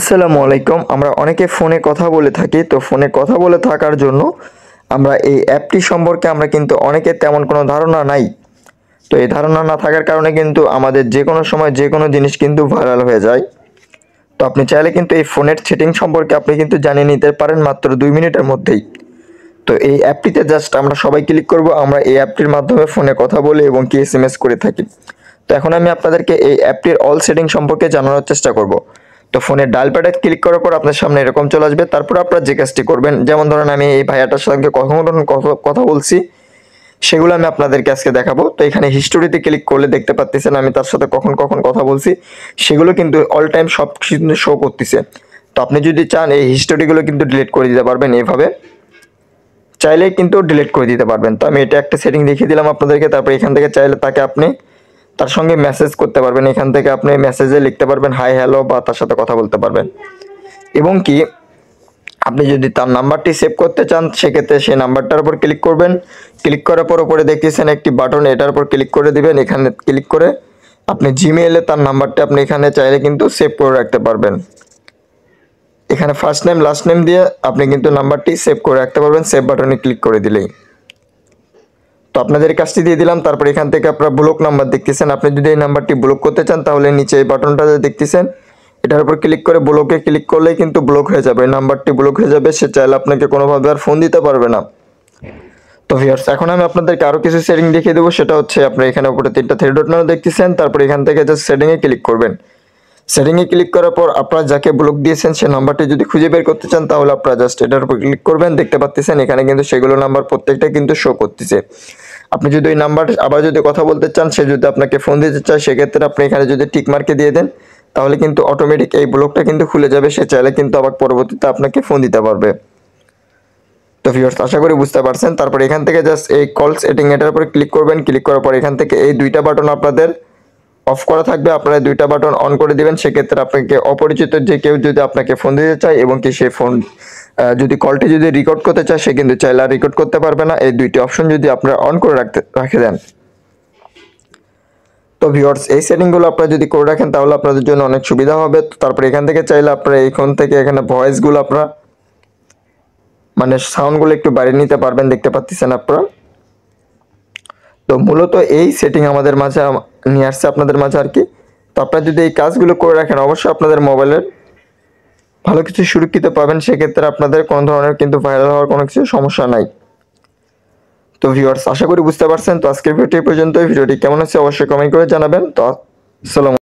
আসসালামু আলাইকুম। আমরা অনেকে ফোনে কথা বলে থাকি। তো ফোনে কথা বলে থাকার জন্য আমরা এই অ্যাপটি সম্পর্কে আমরা কিন্তু অনেকের তেমন কোনো ধারণা নাই। তো এই ধারণা না থাকার কারণে কিন্তু আমাদের যে কোনো সময় যে কোনো জিনিস কিন্তু ভাইরাল হয়ে যায়। তো আপনি চাইলে কিন্তু এই ফোনের সেটিং সম্পর্কে আপনি কিন্তু জানিয়ে নিতে পারেন মাত্র 2 মিনিটের মধ্যেই। তো এই অ্যাপটিতে জাস্ট আমরা সবাই ক্লিক করব। আমরা এই অ্যাপটির মাধ্যমে ফোনে কথা বলি এবং কি এসএমএস করে থাকি। তো এখন আমি আপনাদেরকে এই অ্যাপটির অল সেটিং সম্পর্কে জানানোর চেষ্টা করব। তো ফোনের ডায়াল প্যাডে ক্লিক করার পর আপনার সামনে এরকম চলে আসবে। তারপর আপনারা যে কাজটি করবেন, যেমন ধরেন আমি এই ভাইয়াটার সঙ্গে কথা বলছি, সেগুলো আমি আপনাদেরকে আজকে দেখাবো। তো এখানে হিস্টোরিতে ক্লিক করলে দেখতে পাচ্ছেন আমি তার সাথে কখন কখন কথা বলছি, সেগুলো কিন্তু অল টাইম সব কিন্তু শো করতেছে। তো আপনি যদি চান এই হিস্টোরিগুলো কিন্তু ডিলিট করে দিতে পারবেন এইভাবে, চাইলেই কিন্তু ডিলিট করে দিতে পারবেন। তো আমি এটা একটা সেটিং দেখিয়ে দিলাম আপনাদেরকে। তারপর এখান থেকে চাইলে তাকে আপনি তার সঙ্গে মেসেজ করতে পারবেন। এখান থেকে আপনি মেসেজে লিখতে পারবেন হাই হ্যালো, বা তার সাথে কথা বলতে পারবেন। এবং কি আপনি যদি তার নাম্বারটি সেভ করতে চান, সেক্ষেত্রে সেই নাম্বারটার উপর ক্লিক করবেন। ক্লিক করার পর উপরে দেখতেছেন একটি বাটন, এটার উপর ক্লিক করে দিবেন। এখানে ক্লিক করে আপনি জিমেইলে তার নাম্বারটা আপনি এখানে চাইলে কিন্তু সেভ করে রাখতে পারবেন। এখানে ফার্স্ট নেম লাস্ট নেম দিয়ে আপনি কিন্তু নাম্বারটি সেভ করে রাখতে পারবেন, সেভ বাটনে ক্লিক করে দিলেই। তো আপনাদের কাজটি দিয়ে দিলাম। তারপর এখান থেকে আপনারা ব্লক নাম্বার দেখতেছেন। আপনি যদি এই নাম্বারটি ব্লক করতে চান, তাহলে নিচে এই বাটনটা দেখতেছেন, এটার উপর ক্লিক করে ব্লকে ক্লিক করলেই কিন্তু ব্লক হয়ে যাবে, নাম্বারটি ব্লক হয়ে যাবে। সে চাইলে আপনাকে কোনোভাবে আর ফোন দিতে পারবে না। তো ভিউয়ার্স, এখন আমি আপনাদেরকে আরও কিছু সেটিং দেখিয়ে দেবো। সেটা হচ্ছে আপনি এখানে উপরে 3টা থ্রি ডট নাও দেখতেছেন। তারপর এখান থেকে জাস্ট সেটিংয়ে ক্লিক করবেন। সেটিংয়ে ক্লিক করার পর আপনারা যাকে ব্লক দিয়েছেন সে নাম্বারটি যদি খুঁজে বের করতে চান, তাহলে আপনারা জাস্ট এটার উপর ক্লিক করবেন। দেখতে পাচ্ছেন এখানে কিন্তু সেগুলো নাম্বার প্রত্যেকটা কিন্তু শো করতেছে। আপনি যদি ওই নাম্বার আবার যদি কথা বলতে চান, সে যদি আপনাকে ফোন দিতে চায়, সেক্ষেত্রে আপনি এখানে যদি টিক মার্কে দিয়ে দেন, তাহলে কিন্তু অটোমেটিক এই ব্লকটা কিন্তু খুলে যাবে। সে চাইলে কিন্তু আবার পরবর্তীতে আপনাকে ফোন দিতে পারবে। তো ভিউয়ার্স, আশা করি বুঝতে পারছেন। তারপর এখান থেকে জাস্ট এই কল সেটিং এটার উপর ক্লিক করবেন। ক্লিক করার পর এখান থেকে এই 2টা বাটন আপনাদের অফ করা থাকবে, আপনারা 2টা বাটন অন করে দিবেন। সেক্ষেত্রে আপনাকে অপরিচিত যে কেউ যদি আপনাকে ফোন দিতে চায় এবং কি সে ফোন যদি কলটি যদি রেকর্ড করতে চায়, সে কিন্তু চাইলে রেকর্ড করতে পারবে না। এই 2টি অপশন যদি আপনারা অন করে রাখে দেন। তো ভিউয়ার্স, এই সেটিংগুলো আপনারা যদি করে রাখেন, তাহলে আপনাদের জন্য অনেক সুবিধা হবে। তারপর এখান থেকে চাইলে আপনারা এইখান থেকে এখানে ভয়েসগুলো আপনারা মানে সাউন্ডগুলো একটু বাড়িয়ে নিতে পারবেন, দেখতে পাচ্ছেন আপনারা। তো মূলত এই সেটিং আমাদের মাঝে নিয়ে আসছে আপনাদের মাঝে আর কি। তো আপনারা যদি এই কাজগুলো করে রাখেন, অবশ্যই আপনাদের মোবাইলের ভালো কিছু সুরক্ষিত পাবেন। সেক্ষেত্রে আপনাদের কোনো ধরনের কিন্তু ভাইরাল হওয়ার কোনো কিছু সমস্যা নাই। তো ভিউয়ার্স, আশা করি বুঝতে পারছেন। তো আজকের ভিডিওটি পর্যন্ত। ভিডিওটি কেমন হচ্ছে অবশ্যই কমেন্ট করে জানাবেন। তো আসসালামু